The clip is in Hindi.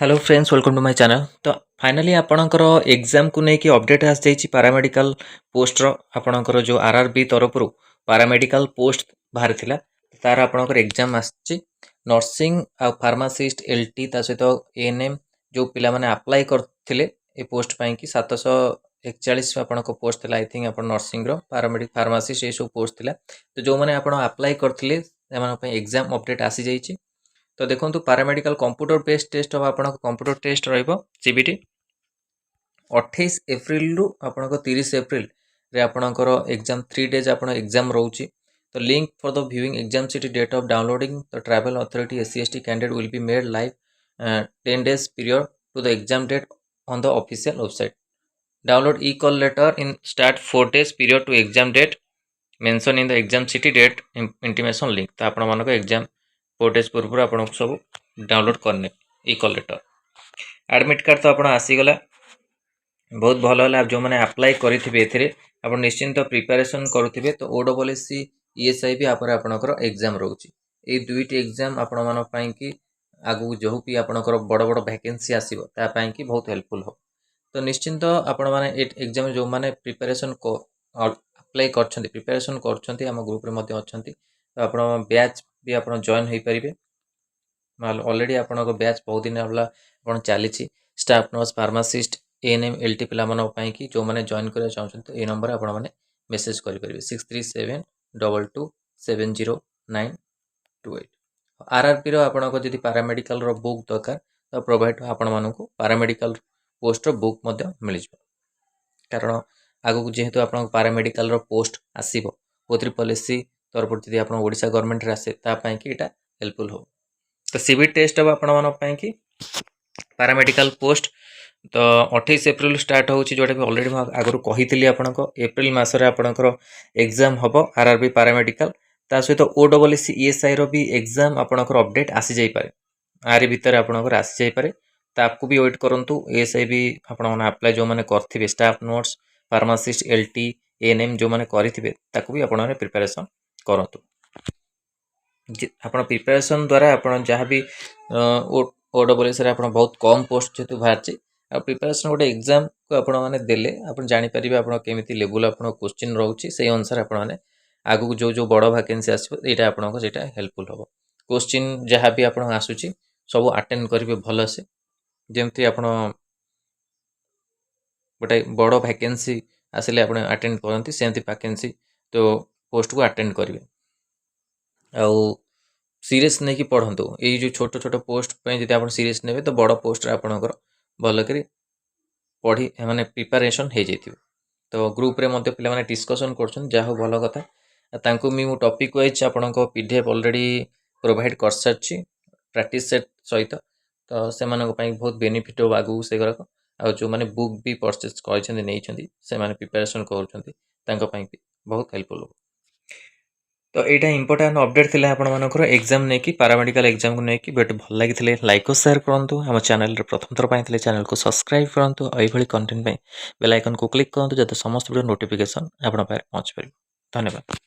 Hello friends welcome to my channel. तो फाइनली आपणकर एग्जाम को लेकिन अपडेट आस जाइए पारामेडिकल पोस्ट आपणकर जो आरआरबी तरफ पारामेडिकल पोस्ट बाहरी थिला तार आपणकर एग्जाम आसी नर्सिंग आ फार्मासिस्ट एलटी ता सहित एएनएम जो पिला माने अप्लाई करथिले ए पोस्ट पाई कि 741 आपणक पोस्ट थिला। आई थिंक आपण नर्सिंग रो पारामेडिक फार्मासिस्ट ए सब पोस्ट थिला। तो जो माने आपण अप्लाई करथिले एमान पई एग्जाम अपडेट आसी जाइए। तो देखो पारामेडिकल कंप्यूटर बेस्ड टेस्ट हम आपन कंप्यूटर टेस्ट सीबीटी 28 एप्रिल रु आपन 30 एप्रिल रे आपनकर एग्जाम 3 डेज आपन एग्जाम रोची। तो link for the viewing exam city date of downloading the travel authority SC ST candidate will be made live 10 days period to the exam date on the official website. Download e call letter in start 4 days period to exam date mention in the exam city date intimation link. तो आपण मानक एग्जाम 4 डेज पूर्व आपन सब डाउनलोड करने ई कॉल लेटर। एडमिट कार्ड तो आपन आसीगला बहुत भल है। जो मैंने अप्लाई करेंगे आप निश्चिंत प्रिपेरेसन करुवे। तो ओडब्ल्यूएससी ईएसआई भी आपणकर एग्जाम रोचे। ये दुईटी एग्जाम आपण मान कि आगु जो भी आपणकर बड़ बड़ वैकेंसी आसो ताकि बहुत हेल्पफुल हो। तो निश्चिंत आपण मैंने एग्जाम जो मैंने प्रिपेरेसन अप्लाई कर प्रिपेरेसन कर ग्रुप रे मध्य अच्छी। तो आप बैच भी आप जॉइन हो पारे। ऑलरेडी आपण बैच बहुत दिन है चली staff nurse pharmacist ANM LT पिला कि जो मैंने जॉइन करना चाहते तो ये नंबर आपण मैंने मेसेज करेंगे 6372270928। आरआरपी आपको जब पारामेडिकल बुक दरकार तो प्रोवाइड आपण मानक पारामेडिकल पोस्ट बुक मिल जाए। कारण आगक जेहेतु आप पारामेडिकल पोस्ट आसो O3 तरफ जब आप ओडिशा गवर्नमेंट आसे तापाई कि एटा हेल्पफुल हो। तो सीबीटी टेस्ट हम आपण कि पारामेडिकल पोस्ट तो 28 एप्रिल स्टार्ट होची जोटा भी ऑलरेडी आगु कही आपको एप्रिल मसरे आपणकर एग्जाम हम आरआरबी पारामेडिकल ता सहित ओडब्ल्यूएससी ईएसआई रो भी एग्जाम आपणकर अपडेट आसी जाई पारे। आरी भीतर आपणकर आसी जाई पारे। ताकू भी वेट करंतु। ईएसआई भी आपण माने अप्लाई जो माने करथिबे staff nurse pharmacist LT ANM जो माने करिथिबे ताकू भी आपण माने प्रिपरेशन करंतु। आपण प्रिपरेशन द्वारा आपण जहाँ भी ओडब्ल्यूएससी आप बहुत कम पोस्ट जेतु बाहर आ प्रिपरेशन गोटे एग्जाम को आपण मैंने देले आप जानीपर आप केमी लेवल आप क्वेश्चन रोचे से अनुसार आप आगू जो जो बड़ वैकेंसी आसो यहाँ आपको सीटा हेल्पफुल हम। क्वेश्चन जहाँ भी आप आसूची सब अटेंड करेंगे भल से जमती आप गोटे बड़ वैकेंसी आसिले आप अटेंड करती सेमती वैकेंसी तो पोस्ट को अटेंड करेंगे। आउ सीरीयस नहीं कि पढ़ंतु ये जो छोट छोट पोस्ट जब आप सीरीयस ने तो बड़ पोस्ट आपणकर भल कर पढ़ी माने प्रिपरेशन हो जाइए। तो ग्रुप रे मध्य पिला माने डिस्कशन करछन जा हो भल कथा। तांको मी मु टॉपिक वाइज आपणको पीडीएफ ऑलरेडी प्रोवाइड कर सारछि प्रैक्टिस सेट सहित। तो से मानको पई बहुत बेनिफिट हो आगु से गरक आ जो माने बुक भी परचेज करछन नै छथि से माने प्रिपरेशन करछथि तांको पई भी बहुत हेल्पफुल हो। तो यहाँ इंपोर्टाट अपडेट थिला आपण मानकर एग्जाम नहीं कि पारामेडिकल एग्जाम को लेकिन वीडियो भल लगी लाइक और शेयर करूँ। आम चैनल प्रथम थर पाई चैनल को सब्सक्राइब करूँ। यही कंटेंट बेल आइकन को क्लिक करूँ जब समस्त वीडियो नोटिफिकेशन आप पहुँच पार। धन्यवाद।